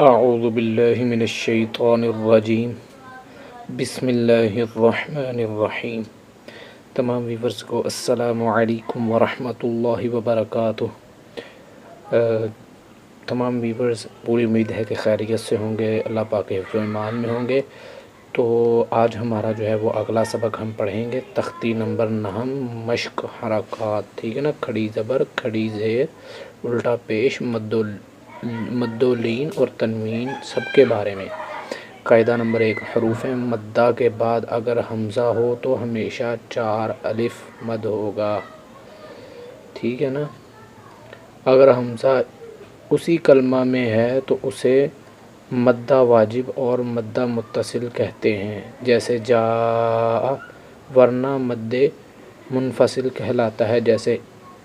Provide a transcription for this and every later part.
اعوذ باللہ من الشیطان الرجیم، بسم اللہ الرحمن الرحیم۔ تمام ویورز کو السلام علیکم ورحمۃ اللہ وبرکاتہ۔ تمام ویورز پوری امید ہے کہ خیریت سے ہوں گے، اللہ پاک کے حفظ و ایمان میں ہوں گے۔ تو آج ہمارا جو ہے وہ اگلا سبق ہم پڑھیں گے تختی نمبر 9 مشق حرکات، ٹھیک ہے نا، کھڑی زبر، کھڑی زیر، الٹا پیش، مد و لین اور تنوین سب کے بارے میں۔ قاعدہ نمبر 1، حروف مدہ کے بعد اگر حمزہ ہو تو ہمیشہ 4 الف مد ہوگا، ٹھیک ہے نا۔ اگر حمزہ اسی کلمہ میں ہے تو اسے مدہ واجب اور مدہ متصل کہتے ہیں، جیسے جا، ورنہ مد منفصل کہلاتا ہے، جیسے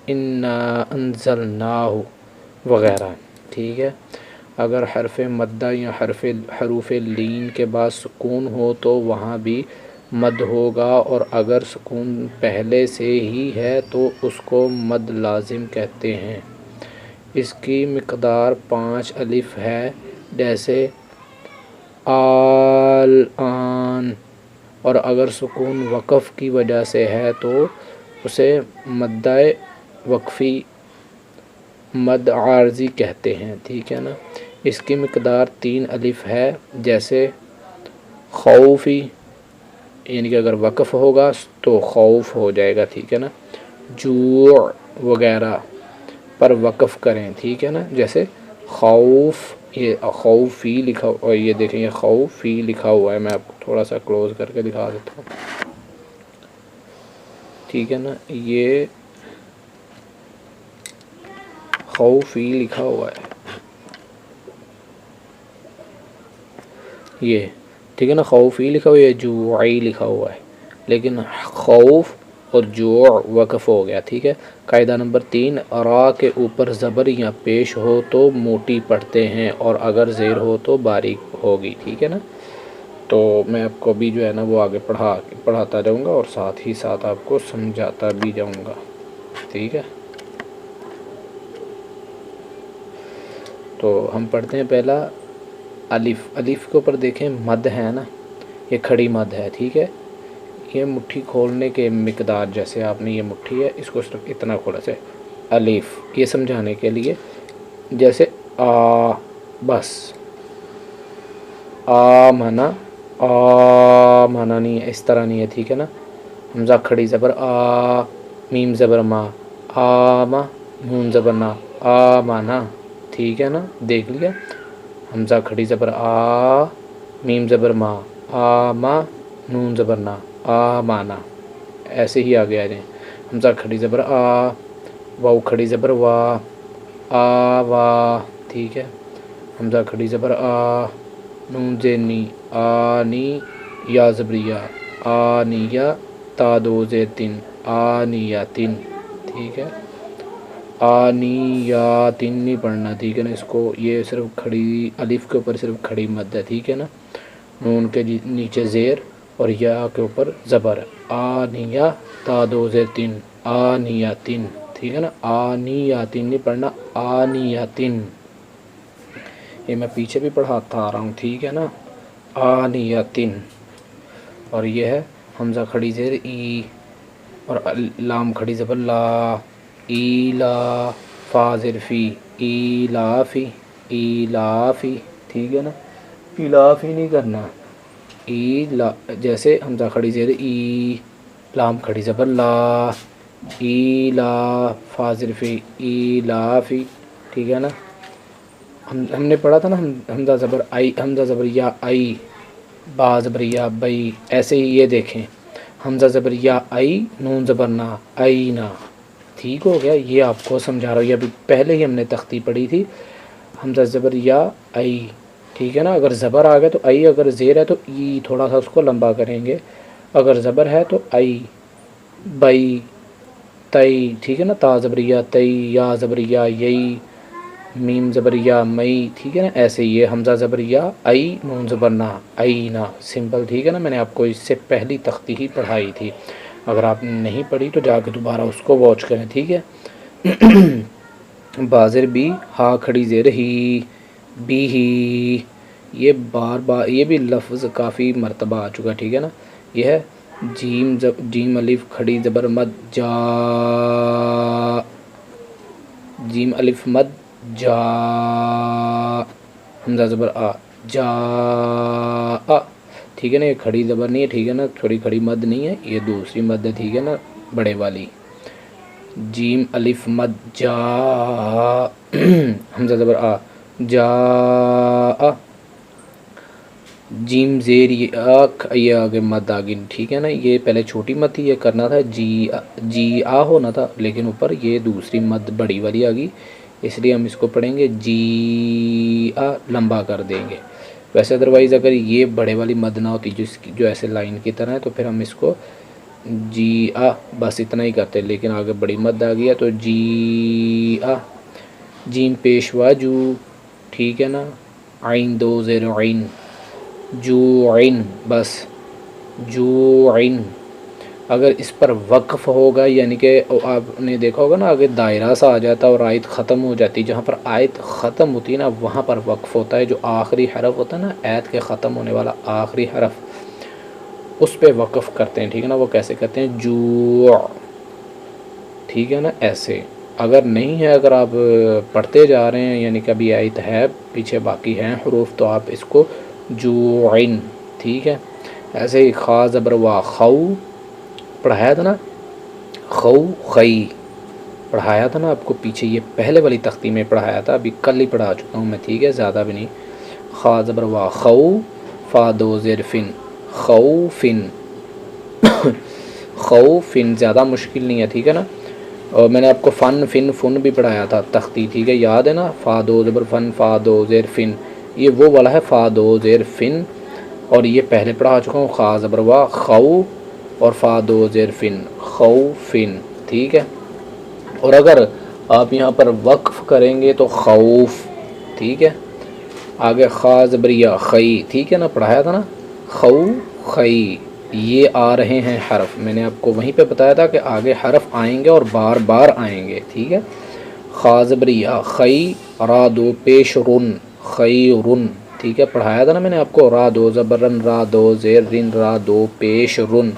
انا انزلناہ وغیرہ، ٹھیک ہے۔ اگر حرف مدہ یا حروف لین کے بعد سکون ہو تو وہاں بھی مد ہوگا، اور اگر سکون پہلے سے ہی ہے تو اس کو مد لازم کہتے ہیں۔ اس کی مقدار 5 الف ہے، جیسے آن، اور اگر سکون وقف کی وجہ سے ہے تو اسے مدہ وقفی، مد عارضی کہتے ہیں، ٹھیک ہے نا۔ اس کی مقدار 3 الف ہے، جیسے خوفی، یعنی کہ اگر وقف ہوگا تو خوف ہو جائے گا، ٹھیک ہے نا۔ جوع وغیرہ پر وقف کریں، ٹھیک ہے نا، جیسے خوف، یہ خوفی لکھا ہوا، یہ دیکھیں یہ خوفی لکھا ہوا ہے، میں آپ کو تھوڑا سا کلوز کر کے دکھا دیتا ہوں، ٹھیک ہے نا۔ یہ خوفی لکھا ہوا ہے، یہ ٹھیک ہے نا، خوفی لکھا ہوا ہے، جوعی لکھا ہوا ہے، لیکن خوف اور جوع وقف ہو گیا، ٹھیک ہے۔ قاعدہ نمبر 3، را کے اوپر زبر یا پیش ہو تو موٹی پڑھتے ہیں، اور اگر زیر ہو تو باریک ہوگی، ٹھیک ہے نا۔ تو میں آپ کو ابھی جو ہے نا وہ آگے پڑھاتا جاؤں گا، اور ساتھ ہی ساتھ آپ کو سمجھاتا بھی جاؤں گا، ٹھیک ہے۔ تو ہم پڑھتے ہیں پہلا الف۔ الف کے اوپر دیکھیں مد ہے نا، یہ کھڑی مد ہے، ٹھیک ہے۔ یہ مٹھی کھولنے کے مقدار، جیسے آپ نے یہ مٹھی ہے اس کو صرف اتنا کھولا سے الف، یہ سمجھانے کے لیے، جیسے آ، بس آ مانا، آ مانا نہیں ہے، اس طرح نہیں ہے، ٹھیک ہے نا۔ حمزہ کھڑی زبر آ، میم زبر ما، آما، نون زبر نا، آ مانا، ٹھیک ہے نا، دیکھ لیا۔ حمزہ کھڑی زبر آ، میم زبر ما، آما، نون زبر نا، آ مانا، ایسے ہی آگے آ جائیں۔ حمزہ کھڑی زبر آ، واو کھڑی زبر وا، آ وا، ٹھیک ہے۔ حمزہ کھڑی زبر آ، نون زینی، آنی، یا زبریہ، آنیہ، تا دو زیر تین، آنیاتن، ٹھیک ہے۔ آنیاتن نہیں پڑھنا، ٹھیک ہے نا، اس کو یہ صرف کھڑی الف کے اوپر صرف کھڑی مد ہے، ٹھیک ہے نا۔ نون کے نیچے زیر اور یا کے اوپر زبر، آنیہ، تا دو زیر تین، آنیاتن، ٹھیک ہے نا۔ آنیاتن نہیں پڑھنا، آنیاتن، یہ میں پیچھے بھی پڑھاتا آ رہا ہوں، ٹھیک ہے نا، آنیاتن۔ اور یہ ہے حمزہ کھڑی زیر ای، اور لام کھڑی زبر لا، ایلا، فا زیر فی، ایلافی، ایلافی، ٹھیک ہے نا۔ ایلافی نہیں کرنا، ایلا، جیسے حمزہ کھڑی زیر ای، لام کھڑی زبر لا، ایلا، فا زیر فی، ایلافی، ٹھیک ہے نا۔ ہم نے پڑھا تھا نا حمزہ زبر آئی، حمزہ زبر یا آئی، با زبر یا بئی، ایسے ہی یہ دیکھیں حمزہ زبر یا آئی، نون زبر نا، آئی نا، ٹھیک ہو گیا۔ یہ آپ کو سمجھا رہا ہوں، یہ ابھی پہلے ہی ہم نے تختی پڑھی تھی، حمزہ زبر یا آئی، ٹھیک ہے نا۔ اگر زبر آ گیا تو آئی، اگر زیر ہے تو ای، تھوڑا سا اس کو لمبا کریں گے، اگر زبر ہے تو آئی، بئی، تئی، ٹھیک ہے نا، تا زبریہ تئی، یا زبریہ یئی، میم زبریہ مئی، ٹھیک ہے نا۔ ایسے ہی یہ حمزہ زبریہ آئی، نون زبر نا، آئی نا، سمپل، ٹھیک ہے نا۔ میں نے آپ کو اس سے پہلی تختی ہی پڑھائی تھی، اگر آپ نے نہیں پڑھی تو جا کے دوبارہ اس کو واچ کریں، ٹھیک ہے۔ بازر بھی، ہا کھڑی زیر ہی، بیہی، یہ بار بار یہ بھی لفظ کافی مرتبہ آ چکا، ٹھیک ہے نا. یہ ہے جیم الف کھڑی زبر مد جا، جیم الف مد جا، حمزہ زبر آ، جا آ، ٹھیک ہے نا. یہ کھڑی زبر نہیں ہے، ٹھیک ہے نا، تھوڑی کھڑی مد نہیں ہے، یہ دوسری مد ہے، ٹھیک ہے نا، بڑے والی. جیم الف مد جا، حمزہ زبر آ، جا آ، جیم زیر یہ آگے مد آگے، ٹھیک ہے نا. یہ پہلے چھوٹی مد تھی، یہ کرنا تھا جی آ ہونا تھا، لیکن اوپر یہ دوسری مد بڑی والی آ گئی، اس لیے ہم اس کو پڑھیں گے جی آ، لمبا کر دیں گے. ویسے ادروائز اگر یہ بڑے والی مد نہ ہوتی جو ایسے لائن کی طرح ہے، تو پھر ہم اس کو جی آ بس اتنا ہی کرتے، لیکن آگے بڑی مد آ گیا تو جی آ. جیم پیشوا جو، ٹھیک ہے نا. عین دو زیر عین، جو عین، بس جو عین. اگر اس پر وقف ہوگا، یعنی کہ آپ نے دیکھا ہوگا نا، آگے دائرہ سا آ جاتا ہے اور آیت ختم ہو جاتی، جہاں پر آیت ختم ہوتی ہے نا وہاں پر وقف ہوتا ہے. جو آخری حرف ہوتا ہے نا آیت کے ختم ہونے والا آخری حرف، اس پہ وقف کرتے ہیں، ٹھیک ہے نا. وہ کیسے کرتے ہیں؟ جو، ٹھیک ہے نا، ایسے. اگر نہیں ہے، اگر آپ پڑھتے جا رہے ہیں، یعنی کہ ابھی آیت ہے پیچھے باقی ہیں حروف، تو آپ اس کو جو عین، ٹھیک ہے. ایسے ہی خا زبر وا، خو پڑھایا تھا نا، خو خی پڑھایا تھا نا آپ کو پیچھے، یہ پہلے والی تختی میں پڑھایا تھا، ابھی کل ہی پڑھا چکا ہوں میں، ٹھیک ہے، زیادہ بھی نہیں. خا زبر وا خو، فا دو زیر فن، خوفن، خوفن، زیادہ مشکل نہیں ہے، ٹھیک ہے نا. اور میں نے آپ کو فن بھی پڑھایا تھا تختی، ٹھیک ہے، یاد ہے نا. فا دو زبر فن، فا دو زیر فن، یہ وہ والا ہے فا دو زیر فن، اور یہ پہلے پڑھا چکا ہوں. خا زبر وا خو اور فا دو زیر فن، خوفن، ٹھیک ہے. اور اگر آپ یہاں پر وقف کریں گے تو خوف، ٹھیک ہے. آگے خا زبریہ خی، ٹھیک ہے نا، پڑھایا تھا نا، خو خی. یہ آ رہے ہیں حرف، میں نے آپ کو وہیں پہ بتایا تھا کہ آگے حرف آئیں گے اور بار بار آئیں گے، ٹھیک ہے. خا زبریہ خی، را دو پیش رن، خی رن، ٹھیک ہے، پڑھایا تھا نا میں نے آپ کو. را دو زبر رن، را دو زیر رن، را دو پیش رن،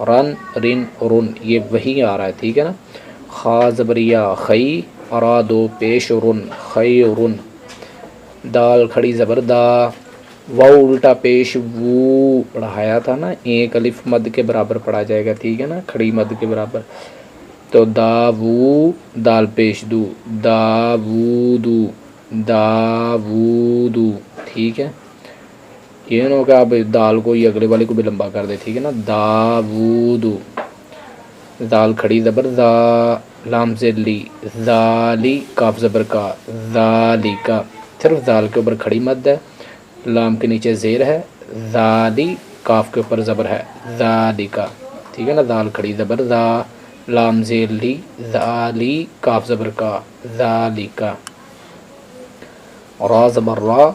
رن رن رن، یہ وہی آ رہا ہے، ٹھیک ہے نا. خا زبریہ خی، را دو پیش رن، خی رن. دال کھڑی زبر دا، واو الٹا پیش وو، پڑھایا تھا نا. ایک الف مد کے برابر پڑھا جائے گا، ٹھیک ہے نا، کھڑی مد کے برابر. تو دا وو، دال پیش دو، دا وو دو، دا وو دو، ٹھیک ہے. یہ نہ ہو کہ آپ دال کو یہ اگلے والے کو بھی لمبا کر دیں، ٹھیک ہے نا. دا وو دو. دال کھڑی زبر دا، لام زیر لی، ذالی، کاف زبر کا، ذالی کا. صرف دال کے اوپر کھڑی مد ہے، لام کے نیچے زیر ہے، ذالی، کاف کے اوپر زبر ہے، ذالی کا، ٹھیک ہے نا. دال کھڑی زبر دا، لام زیر لی، ذالی، کاف زبر کا، ذالی کا. را زبر را،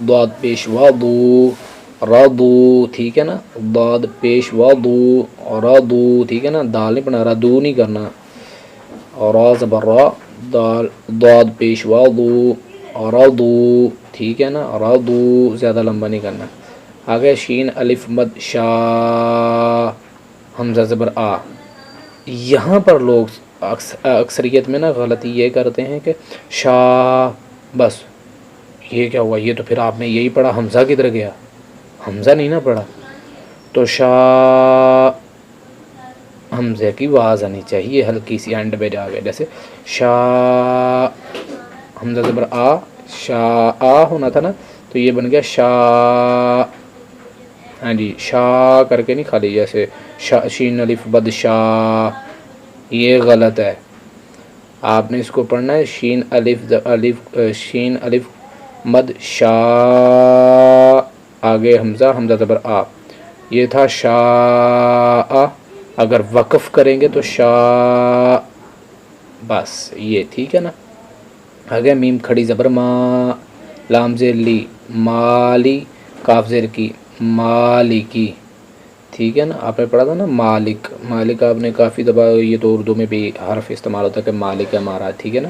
ضاد پیش وا دو، ردو، ٹھیک ہے نا. ضاد پیش وا دو، ردو، ٹھیک ہے نا. دال نہیں پڑھنا، ردو نہیں کرنا. را زبر را، دال، ضاد پیش وا دو، ردو، ٹھیک ہے نا. ردو، زیادہ لمبا نہیں کرنا. آگے شین الف مد شا، حمزہ زبر آ. یہاں پر لوگ اکثریت میں نا غلطی یہ کرتے ہیں کہ شا، بس یہ کیا ہوا، یہ تو پھر آپ نے یہی پڑھا، حمزہ کدھر گیا، حمزہ نہیں نا پڑھا. تو شا، حمزے کی آواز آنی چاہیے ہلکی سی اینڈ پہ جا کے، جیسے شا، حمزہ زبر آ، شا آ ہونا تھا نا، تو یہ بن گیا شا. ہاں جی، شا کر کے نہیں خالی، جیسے شین الف بد شا، یہ غلط ہے. آپ نے اس کو پڑھنا ہے شین شین الف مد شا، آگے حمزہ، حمزہ زبر آ، یہ تھا شا آ. اگر وقف کریں گے تو شا، بس یہ، ٹھیک ہے نا. آگے میم کھڑی زبر ما، لام زیر لی، مالی، کاف زیر کی، مالکی، ٹھیک ہے نا. آپ نے پڑھا تھا نا مالک، مالک آپ نے کافی دفعہ، یہ تو اردو میں بھی حرف استعمال ہوتا ہے کہ مالک ہے ہمارا، ٹھیک ہے نا.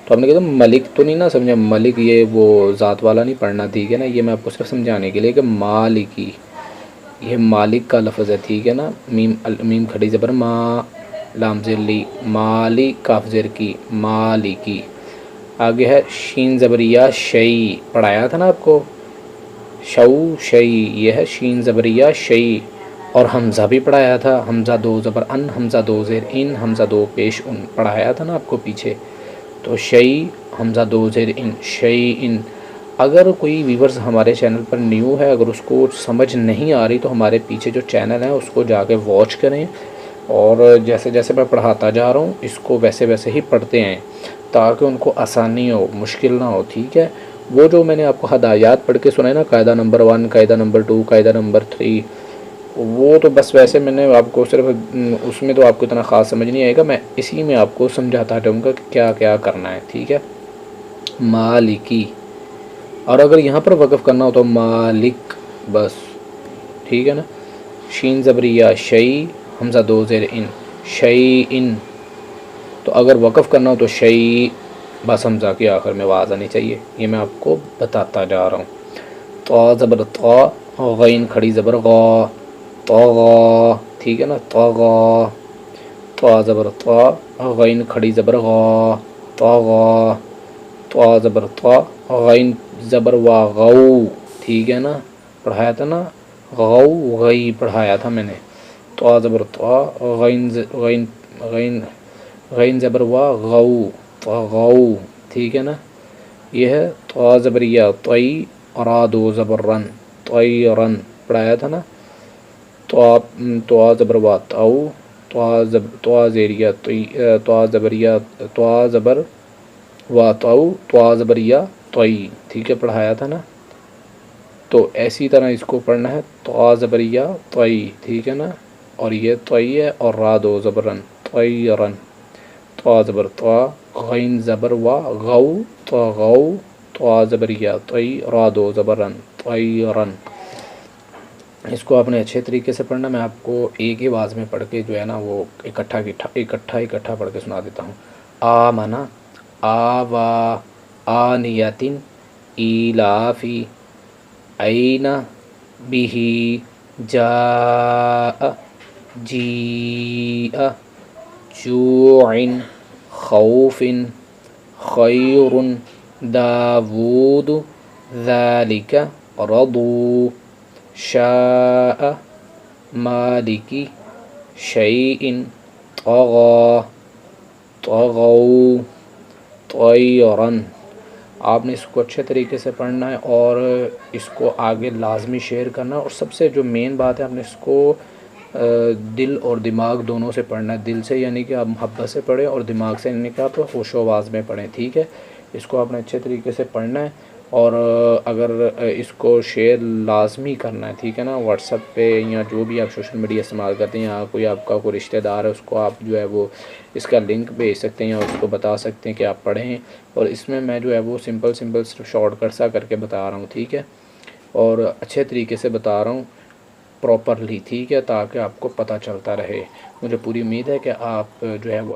تو تو ہم نے کہا ملک تو نہیں نا سمجھا، ملک یہ وہ ذات والا نہیں پڑھنا، ٹھیک ہے نا، یہ میں آپ کو صرف سمجھانے کے لیے کہ مالکی یہ مالک کا لفظ ہے، ٹھیک ہے نا، میم کھڑی زبر ما، لام زیر لی، مالی کاف زیر کی، مالکی۔ آگے ہے شین زبریہ شعی، پڑھایا تھا نا آپ کو، شو شعی، یہ ہے شین زبریہ شعی۔ اور حمزہ بھی پڑھایا تھا، حمزہ دو زبر ان، حمزہ دو زیر ان، حمزہ دو پیش ان، پڑھایا تھا نا آپ کو پیچھے۔ تو شعی حمزہ دو زیر ان، شعی ان۔ اگر کوئی ویورز ہمارے چینل پر نیو ہے، اگر اس کو سمجھ نہیں آ رہی تو ہمارے پیچھے جو چینل ہے اس کو جا کے واچ کریں، اور جیسے جیسے میں پڑھاتا جا رہا ہوں اس کو ویسے ویسے ہی پڑھتے ہیں تاکہ ان کو آسانی ہو، مشکل نہ ہو، ٹھیک ہے۔ وہ جو میں نے آپ کو ہدایات پڑھ کے سنائے نا، قاعدہ نمبر 1، قاعدہ نمبر 2، قاعدہ نمبر 3، وہ تو بس ویسے میں نے آپ کو صرف اس میں تو آپ کو اتنا خاص سمجھ نہیں آئے گا، میں اسی میں آپ کو سمجھاتا جاؤں گا کہ کیا کیا کرنا ہے، ٹھیک ہے۔ مالکی، اور اگر یہاں پر وقف کرنا ہو تو مالک بس، ٹھیک ہے نا۔ شین زبریہ شعی، حمزہ دو زیر ان، شعی ان۔ تو اگر وقف کرنا ہو تو شعی، بس حمزہ کی آخر میں آواز آنی چاہیے، یہ میں آپ کو بتاتا جا رہا ہوں۔ طا زبر طا، غین کھڑی زبر غا، طغا، ٹھیک ہے نا، طغا۔ طا زبر طا، غین کھڑی زبر غا، طغا۔ طا زبر طا، غین زبر وا، غو، ٹھیک ہے نا، پڑھایا تھا نا، غو غی پڑھایا تھا میں نے۔ طا زبر طا، غین زبر وا، غو، طغو، ٹھیک ہے نا۔ یہ ہے طا زبریہ طی، را دو زبر رن، طیرن، پڑھایا تھا نا۔ طا زبر وا طو، طا زیریہ طا زبریہ طا زبر وا طو، طا زبریہ طی، ٹھیک ہے، پڑھایا تھا نا۔ تو ایسی طرح اس کو پڑھنا ہے، طا زبریہ طی، ٹھیک ہے نا، اور یہ طی ہے، اور را دو زبر رن، طیرن۔ طا زبر طا، غین زبر وا، غو، طغو، طا زبریہ طی، را دو زبر رن، طیرن۔ اس کو آپ نے اچھے طریقے سے پڑھنا، میں آپ کو ایک ہی آواز میں پڑھ کے جو ہے نا وہ اکٹھا پڑھ کے سنا دیتا ہوں۔ آمنا، آوا، آنیتن، ایلافی، این، بہی، جاء، جیء، جوع، خوف، خیر، داود، ذالک، رضو، شاء، مالکی، شیء، طغا، طغو، طیرن۔ آپ نے اس کو اچھے طریقے سے پڑھنا ہے اور اس کو آگے لازمی شیئر کرنا، اور سب سے جو مین بات ہے آپ نے اس کو دل اور دماغ دونوں سے پڑھنا ہے۔ دل سے یعنی کہ آپ محبت سے پڑھیں، اور دماغ سے یعنی کہ آپ ہوش و آواز میں پڑھیں، ٹھیک ہے۔ اس کو آپ نے اچھے طریقے سے پڑھنا ہے، اور اگر اس کو شیئر لازمی کرنا ہے، ٹھیک ہے نا، واٹس ایپ پہ یا جو بھی آپ سوشل میڈیا استعمال کرتے ہیں، یا کوئی آپ کا کوئی رشتہ دار ہے اس کو آپ جو ہے وہ اس کا لنک بھیج سکتے ہیں، اور اس کو بتا سکتے ہیں کہ آپ پڑھیں۔ اور اس میں جو ہے وہ سمپل صرف شارٹ کٹ سا کر کے بتا رہا ہوں، ٹھیک ہے، اور اچھے طریقے سے بتا رہا ہوں پراپرلی، ٹھیک ہے، تاکہ آپ کو پتہ چلتا رہے۔ مجھے پوری امید ہے کہ آپ جو ہے وہ